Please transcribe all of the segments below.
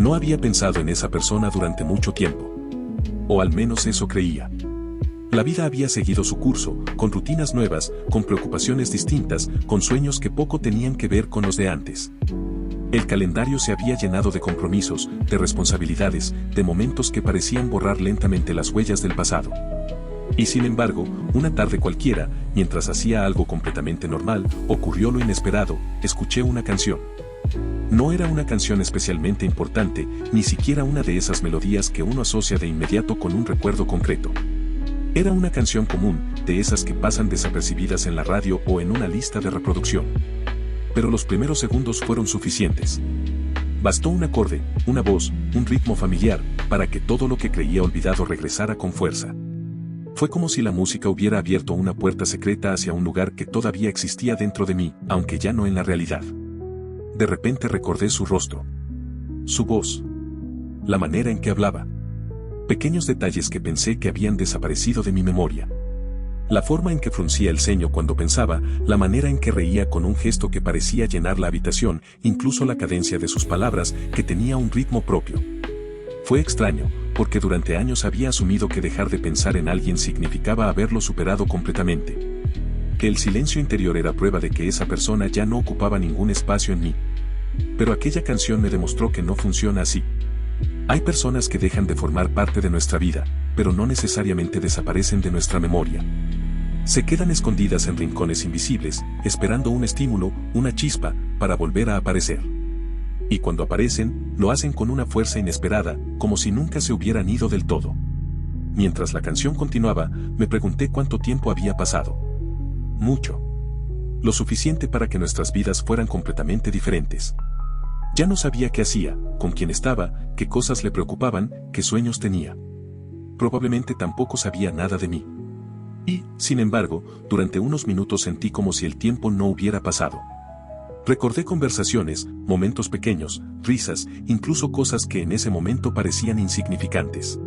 No había pensado en esa persona durante mucho tiempo. O al menos eso creía. La vida había seguido su curso, con rutinas nuevas, con preocupaciones distintas, con sueños que poco tenían que ver con los de antes. El calendario se había llenado de compromisos, de responsabilidades, de momentos que parecían borrar lentamente las huellas del pasado. Y sin embargo, una tarde cualquiera, mientras hacía algo completamente normal, ocurrió lo inesperado, escuché una canción. No era una canción especialmente importante, ni siquiera una de esas melodías que uno asocia de inmediato con un recuerdo concreto. Era una canción común, de esas que pasan desapercibidas en la radio o en una lista de reproducción. Pero los primeros segundos fueron suficientes. Bastó un acorde, una voz, un ritmo familiar, para que todo lo que creía olvidado regresara con fuerza. Fue como si la música hubiera abierto una puerta secreta hacia un lugar que todavía existía dentro de mí, aunque ya no en la realidad. De repente recordé su rostro, su voz, la manera en que hablaba. Pequeños detalles que pensé que habían desaparecido de mi memoria. La forma en que fruncía el ceño cuando pensaba, la manera en que reía con un gesto que parecía llenar la habitación, incluso la cadencia de sus palabras, que tenía un ritmo propio. Fue extraño, porque durante años había asumido que dejar de pensar en alguien significaba haberlo superado completamente. Que el silencio interior era prueba de que esa persona ya no ocupaba ningún espacio en mí. Pero aquella canción me demostró que no funciona así. Hay personas que dejan de formar parte de nuestra vida, pero no necesariamente desaparecen de nuestra memoria. Se quedan escondidas en rincones invisibles, esperando un estímulo, una chispa, para volver a aparecer. Y cuando aparecen, lo hacen con una fuerza inesperada, como si nunca se hubieran ido del todo. Mientras la canción continuaba, me pregunté cuánto tiempo había pasado. Mucho. Lo suficiente para que nuestras vidas fueran completamente diferentes. Ya no sabía qué hacía, con quién estaba, qué cosas le preocupaban, qué sueños tenía. Probablemente tampoco sabía nada de mí. Y, sin embargo, durante unos minutos sentí como si el tiempo no hubiera pasado. Recordé conversaciones, momentos pequeños, risas, incluso cosas que en ese momento parecían insignificantes.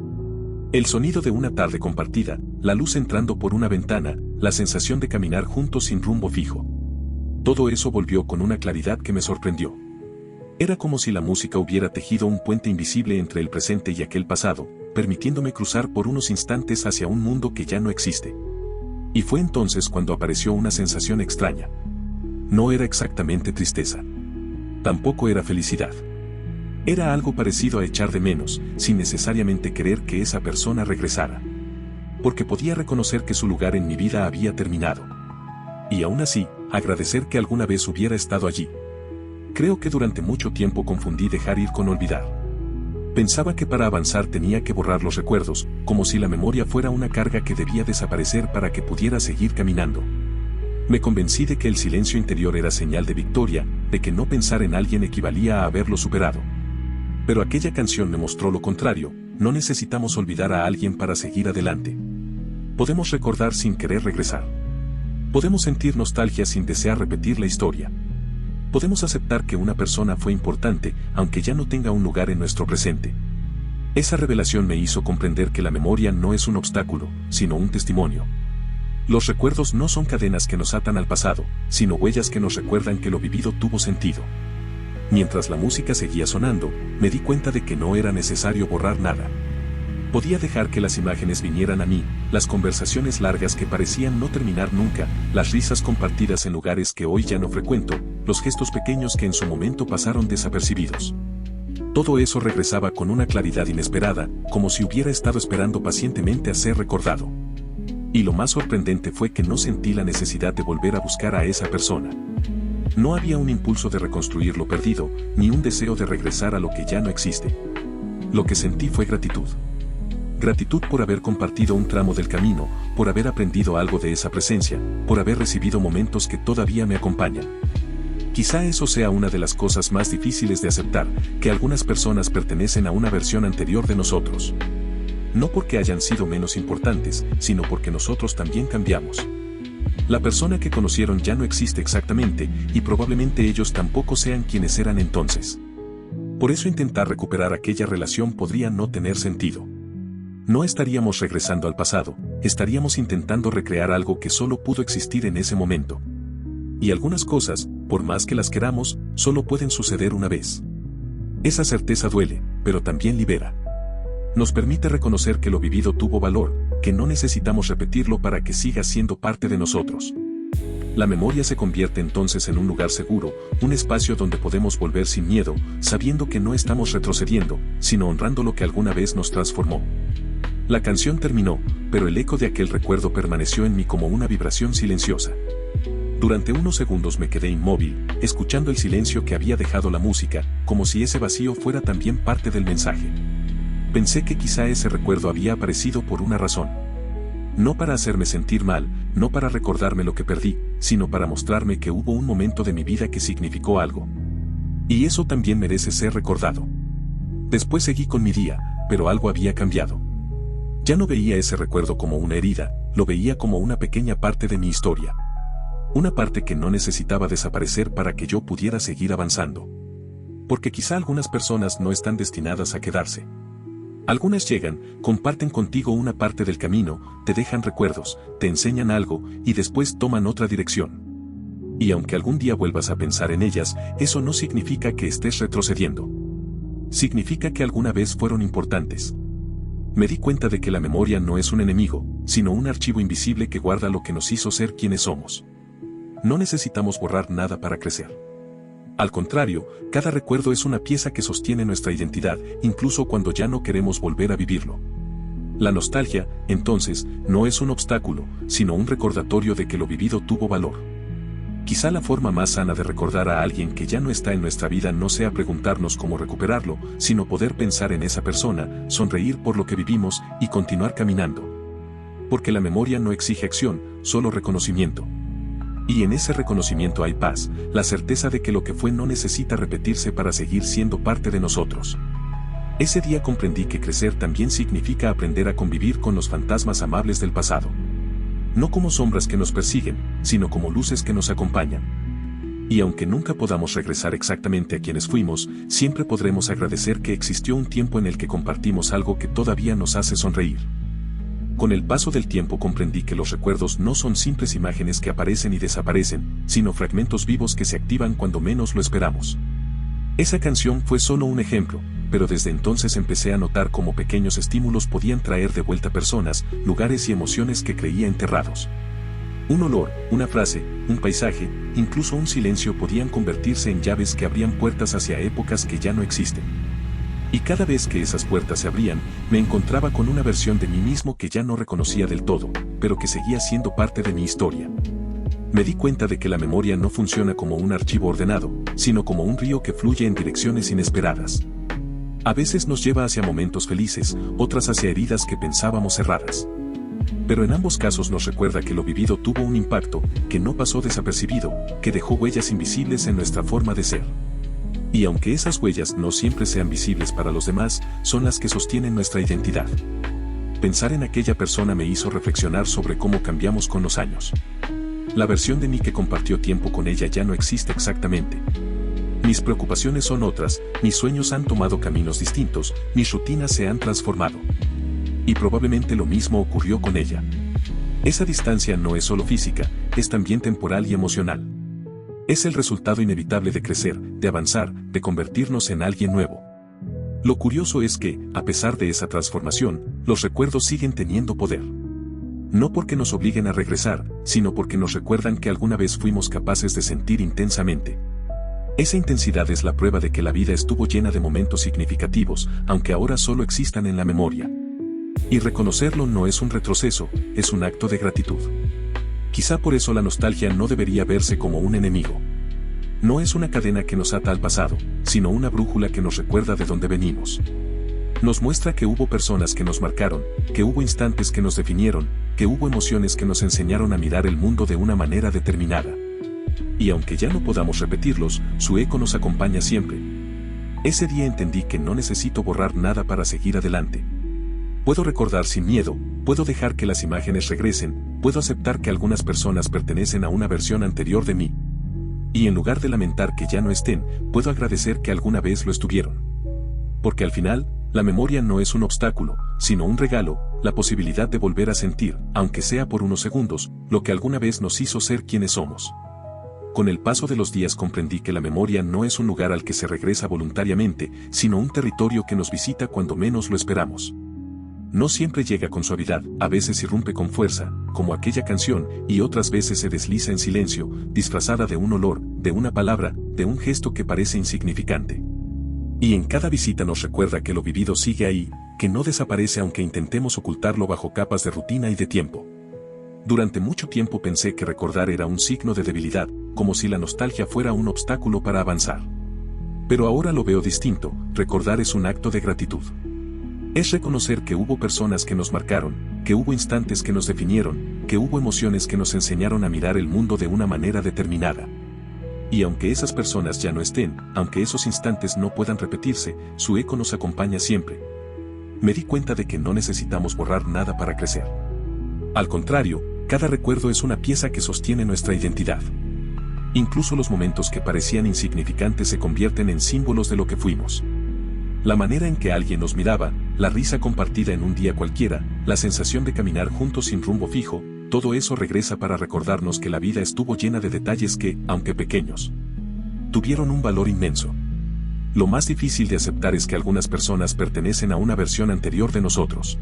El sonido de una tarde compartida, la luz entrando por una ventana, la sensación de caminar juntos sin rumbo fijo. Todo eso volvió con una claridad que me sorprendió. Era como si la música hubiera tejido un puente invisible entre el presente y aquel pasado, permitiéndome cruzar por unos instantes hacia un mundo que ya no existe. Y fue entonces cuando apareció una sensación extraña. No era exactamente tristeza. Tampoco era felicidad. Era algo parecido a echar de menos, sin necesariamente querer que esa persona regresara. Porque podía reconocer que su lugar en mi vida había terminado. Y aún así, agradecer que alguna vez hubiera estado allí. Creo que durante mucho tiempo confundí dejar ir con olvidar. Pensaba que para avanzar tenía que borrar los recuerdos, como si la memoria fuera una carga que debía desaparecer para que pudiera seguir caminando. Me convencí de que el silencio interior era señal de victoria, de que no pensar en alguien equivalía a haberlo superado. Pero aquella canción me mostró lo contrario, no necesitamos olvidar a alguien para seguir adelante. Podemos recordar sin querer regresar. Podemos sentir nostalgia sin desear repetir la historia. Podemos aceptar que una persona fue importante, aunque ya no tenga un lugar en nuestro presente. Esa revelación me hizo comprender que la memoria no es un obstáculo, sino un testimonio. Los recuerdos no son cadenas que nos atan al pasado, sino huellas que nos recuerdan que lo vivido tuvo sentido. Mientras la música seguía sonando, me di cuenta de que no era necesario borrar nada. Podía dejar que las imágenes vinieran a mí, las conversaciones largas que parecían no terminar nunca, las risas compartidas en lugares que hoy ya no frecuento, los gestos pequeños que en su momento pasaron desapercibidos. Todo eso regresaba con una claridad inesperada, como si hubiera estado esperando pacientemente a ser recordado. Y lo más sorprendente fue que no sentí la necesidad de volver a buscar a esa persona. No había un impulso de reconstruir lo perdido, ni un deseo de regresar a lo que ya no existe. Lo que sentí fue gratitud. Gratitud por haber compartido un tramo del camino, por haber aprendido algo de esa presencia, por haber recibido momentos que todavía me acompañan. Quizá eso sea una de las cosas más difíciles de aceptar, que algunas personas pertenecen a una versión anterior de nosotros. No porque hayan sido menos importantes, sino porque nosotros también cambiamos. La persona que conocieron ya no existe exactamente, y probablemente ellos tampoco sean quienes eran entonces. Por eso intentar recuperar aquella relación podría no tener sentido. No estaríamos regresando al pasado, estaríamos intentando recrear algo que solo pudo existir en ese momento. Y algunas cosas, por más que las queramos, solo pueden suceder una vez. Esa certeza duele, pero también libera. Nos permite reconocer que lo vivido tuvo valor, que no necesitamos repetirlo para que siga siendo parte de nosotros. La memoria se convierte entonces en un lugar seguro, un espacio donde podemos volver sin miedo, sabiendo que no estamos retrocediendo, sino honrando lo que alguna vez nos transformó. La canción terminó, pero el eco de aquel recuerdo permaneció en mí como una vibración silenciosa. Durante unos segundos me quedé inmóvil, escuchando el silencio que había dejado la música, como si ese vacío fuera también parte del mensaje. Pensé que quizá ese recuerdo había aparecido por una razón. No para hacerme sentir mal, no para recordarme lo que perdí, sino para mostrarme que hubo un momento de mi vida que significó algo. Y eso también merece ser recordado. Después seguí con mi día, pero algo había cambiado. Ya no veía ese recuerdo como una herida, lo veía como una pequeña parte de mi historia. Una parte que no necesitaba desaparecer para que yo pudiera seguir avanzando. Porque quizá algunas personas no están destinadas a quedarse. Algunas llegan, comparten contigo una parte del camino, te dejan recuerdos, te enseñan algo, y después toman otra dirección. Y aunque algún día vuelvas a pensar en ellas, eso no significa que estés retrocediendo. Significa que alguna vez fueron importantes. Me di cuenta de que la memoria no es un enemigo, sino un archivo invisible que guarda lo que nos hizo ser quienes somos. No necesitamos borrar nada para crecer. Al contrario, cada recuerdo es una pieza que sostiene nuestra identidad, incluso cuando ya no queremos volver a vivirlo. La nostalgia, entonces, no es un obstáculo, sino un recordatorio de que lo vivido tuvo valor. Quizá la forma más sana de recordar a alguien que ya no está en nuestra vida no sea preguntarnos cómo recuperarlo, sino poder pensar en esa persona, sonreír por lo que vivimos y continuar caminando. Porque la memoria no exige acción, solo reconocimiento. Y en ese reconocimiento hay paz, la certeza de que lo que fue no necesita repetirse para seguir siendo parte de nosotros. Ese día comprendí que crecer también significa aprender a convivir con los fantasmas amables del pasado. No como sombras que nos persiguen, sino como luces que nos acompañan. Y aunque nunca podamos regresar exactamente a quienes fuimos, siempre podremos agradecer que existió un tiempo en el que compartimos algo que todavía nos hace sonreír. Con el paso del tiempo comprendí que los recuerdos no son simples imágenes que aparecen y desaparecen, sino fragmentos vivos que se activan cuando menos lo esperamos. Esa canción fue solo un ejemplo, pero desde entonces empecé a notar cómo pequeños estímulos podían traer de vuelta personas, lugares y emociones que creía enterrados. Un olor, una frase, un paisaje, incluso un silencio podían convertirse en llaves que abrían puertas hacia épocas que ya no existen. Y cada vez que esas puertas se abrían, me encontraba con una versión de mí mismo que ya no reconocía del todo, pero que seguía siendo parte de mi historia. Me di cuenta de que la memoria no funciona como un archivo ordenado, sino como un río que fluye en direcciones inesperadas. A veces nos lleva hacia momentos felices, otras hacia heridas que pensábamos cerradas. Pero en ambos casos nos recuerda que lo vivido tuvo un impacto, que no pasó desapercibido, que dejó huellas invisibles en nuestra forma de ser. Y aunque esas huellas no siempre sean visibles para los demás, son las que sostienen nuestra identidad. Pensar en aquella persona me hizo reflexionar sobre cómo cambiamos con los años. La versión de mí que compartió tiempo con ella ya no existe exactamente. Mis preocupaciones son otras, mis sueños han tomado caminos distintos, mis rutinas se han transformado. Y probablemente lo mismo ocurrió con ella. Esa distancia no es solo física, es también temporal y emocional. Es el resultado inevitable de crecer, de avanzar, de convertirnos en alguien nuevo. Lo curioso es que, a pesar de esa transformación, los recuerdos siguen teniendo poder. No porque nos obliguen a regresar, sino porque nos recuerdan que alguna vez fuimos capaces de sentir intensamente. Esa intensidad es la prueba de que la vida estuvo llena de momentos significativos, aunque ahora solo existan en la memoria. Y reconocerlo no es un retroceso, es un acto de gratitud. Quizá por eso la nostalgia no debería verse como un enemigo. No es una cadena que nos ata al pasado, sino una brújula que nos recuerda de dónde venimos. Nos muestra que hubo personas que nos marcaron, que hubo instantes que nos definieron, que hubo emociones que nos enseñaron a mirar el mundo de una manera determinada. Y aunque ya no podamos repetirlos, su eco nos acompaña siempre. Ese día entendí que no necesito borrar nada para seguir adelante. Puedo recordar sin miedo, puedo dejar que las imágenes regresen, puedo aceptar que algunas personas pertenecen a una versión anterior de mí. Y en lugar de lamentar que ya no estén, puedo agradecer que alguna vez lo estuvieron. Porque al final, la memoria no es un obstáculo, sino un regalo, la posibilidad de volver a sentir, aunque sea por unos segundos, lo que alguna vez nos hizo ser quienes somos. Con el paso de los días comprendí que la memoria no es un lugar al que se regresa voluntariamente, sino un territorio que nos visita cuando menos lo esperamos. No siempre llega con suavidad, a veces irrumpe con fuerza, como aquella canción, y otras veces se desliza en silencio, disfrazada de un olor, de una palabra, de un gesto que parece insignificante. Y en cada visita nos recuerda que lo vivido sigue ahí, que no desaparece aunque intentemos ocultarlo bajo capas de rutina y de tiempo. Durante mucho tiempo pensé que recordar era un signo de debilidad, como si la nostalgia fuera un obstáculo para avanzar. Pero ahora lo veo distinto, recordar es un acto de gratitud. Es reconocer que hubo personas que nos marcaron, que hubo instantes que nos definieron, que hubo emociones que nos enseñaron a mirar el mundo de una manera determinada. Y aunque esas personas ya no estén, aunque esos instantes no puedan repetirse, su eco nos acompaña siempre. Me di cuenta de que no necesitamos borrar nada para crecer. Al contrario, cada recuerdo es una pieza que sostiene nuestra identidad. Incluso los momentos que parecían insignificantes se convierten en símbolos de lo que fuimos. La manera en que alguien nos miraba, la risa compartida en un día cualquiera, la sensación de caminar juntos sin rumbo fijo, todo eso regresa para recordarnos que la vida estuvo llena de detalles que, aunque pequeños, tuvieron un valor inmenso. Lo más difícil de aceptar es que algunas personas pertenecen a una versión anterior de nosotros.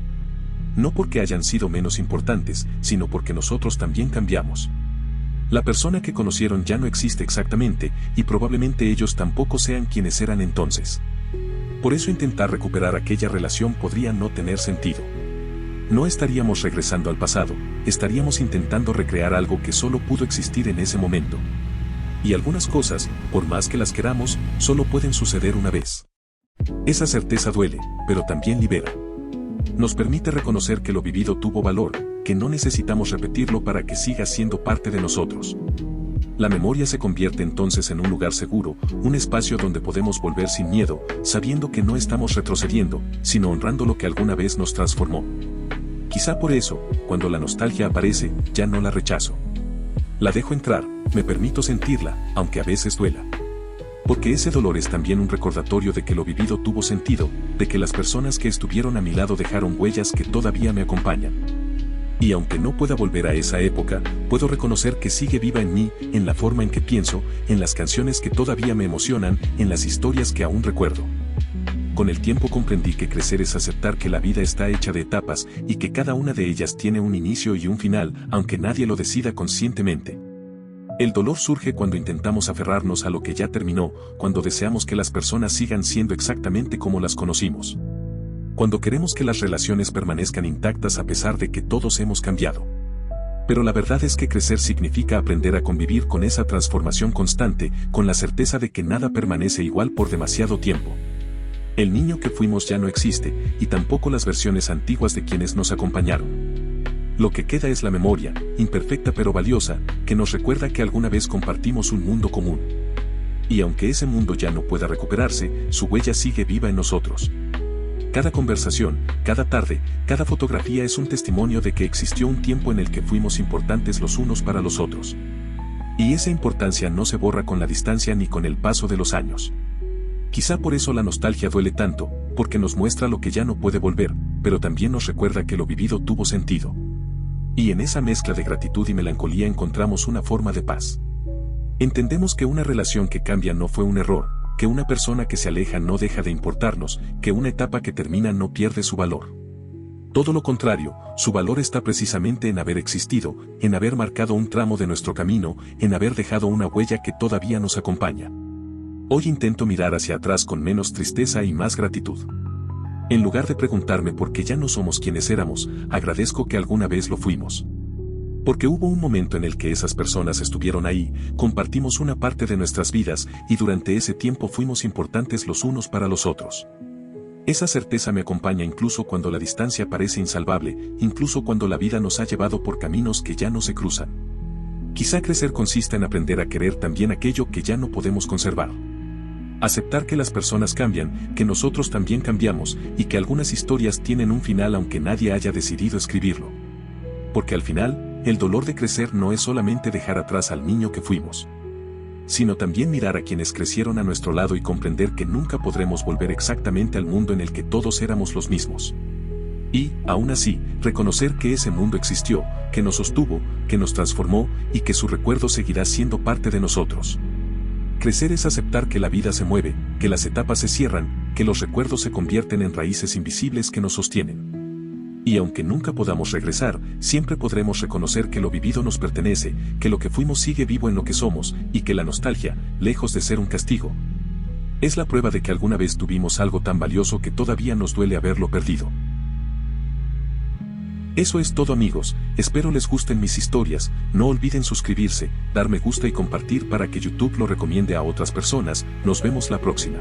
No porque hayan sido menos importantes, sino porque nosotros también cambiamos. La persona que conocieron ya no existe exactamente, y probablemente ellos tampoco sean quienes eran entonces. Por eso intentar recuperar aquella relación podría no tener sentido. No estaríamos regresando al pasado, estaríamos intentando recrear algo que solo pudo existir en ese momento. Y algunas cosas, por más que las queramos, solo pueden suceder una vez. Esa certeza duele, pero también libera. Nos permite reconocer que lo vivido tuvo valor, que no necesitamos repetirlo para que siga siendo parte de nosotros. La memoria se convierte entonces en un lugar seguro, un espacio donde podemos volver sin miedo, sabiendo que no estamos retrocediendo, sino honrando lo que alguna vez nos transformó. Quizá por eso, cuando la nostalgia aparece, ya no la rechazo. La dejo entrar, me permito sentirla, aunque a veces duela. Porque ese dolor es también un recordatorio de que lo vivido tuvo sentido, de que las personas que estuvieron a mi lado dejaron huellas que todavía me acompañan. Y aunque no pueda volver a esa época, puedo reconocer que sigue viva en mí, en la forma en que pienso, en las canciones que todavía me emocionan, en las historias que aún recuerdo. Con el tiempo comprendí que crecer es aceptar que la vida está hecha de etapas y que cada una de ellas tiene un inicio y un final, aunque nadie lo decida conscientemente. El dolor surge cuando intentamos aferrarnos a lo que ya terminó, cuando deseamos que las personas sigan siendo exactamente como las conocimos. Cuando queremos que las relaciones permanezcan intactas a pesar de que todos hemos cambiado. Pero la verdad es que crecer significa aprender a convivir con esa transformación constante, con la certeza de que nada permanece igual por demasiado tiempo. El niño que fuimos ya no existe, y tampoco las versiones antiguas de quienes nos acompañaron. Lo que queda es la memoria, imperfecta pero valiosa, que nos recuerda que alguna vez compartimos un mundo común. Y aunque ese mundo ya no pueda recuperarse, su huella sigue viva en nosotros. Cada conversación, cada tarde, cada fotografía es un testimonio de que existió un tiempo en el que fuimos importantes los unos para los otros. Y esa importancia no se borra con la distancia ni con el paso de los años. Quizá por eso la nostalgia duele tanto, porque nos muestra lo que ya no puede volver, pero también nos recuerda que lo vivido tuvo sentido. Y en esa mezcla de gratitud y melancolía encontramos una forma de paz. Entendemos que una relación que cambia no fue un error, que una persona que se aleja no deja de importarnos, que una etapa que termina no pierde su valor. Todo lo contrario, su valor está precisamente en haber existido, en haber marcado un tramo de nuestro camino, en haber dejado una huella que todavía nos acompaña. Hoy intento mirar hacia atrás con menos tristeza y más gratitud. En lugar de preguntarme por qué ya no somos quienes éramos, agradezco que alguna vez lo fuimos. Porque hubo un momento en el que esas personas estuvieron ahí, compartimos una parte de nuestras vidas y durante ese tiempo fuimos importantes los unos para los otros. Esa certeza me acompaña incluso cuando la distancia parece insalvable, incluso cuando la vida nos ha llevado por caminos que ya no se cruzan. Quizá crecer consista en aprender a querer también aquello que ya no podemos conservar. Aceptar que las personas cambian, que nosotros también cambiamos y que algunas historias tienen un final aunque nadie haya decidido escribirlo. Porque al final, el dolor de crecer no es solamente dejar atrás al niño que fuimos, sino también mirar a quienes crecieron a nuestro lado y comprender que nunca podremos volver exactamente al mundo en el que todos éramos los mismos. Y, aún así, reconocer que ese mundo existió, que nos sostuvo, que nos transformó y que su recuerdo seguirá siendo parte de nosotros. Crecer es aceptar que la vida se mueve, que las etapas se cierran, que los recuerdos se convierten en raíces invisibles que nos sostienen. Y aunque nunca podamos regresar, siempre podremos reconocer que lo vivido nos pertenece, que lo que fuimos sigue vivo en lo que somos, y que la nostalgia, lejos de ser un castigo, es la prueba de que alguna vez tuvimos algo tan valioso que todavía nos duele haberlo perdido. Eso es todo, amigos, espero les gusten mis historias, no olviden suscribirse, dar me gusta y compartir para que YouTube lo recomiende a otras personas. Nos vemos la próxima.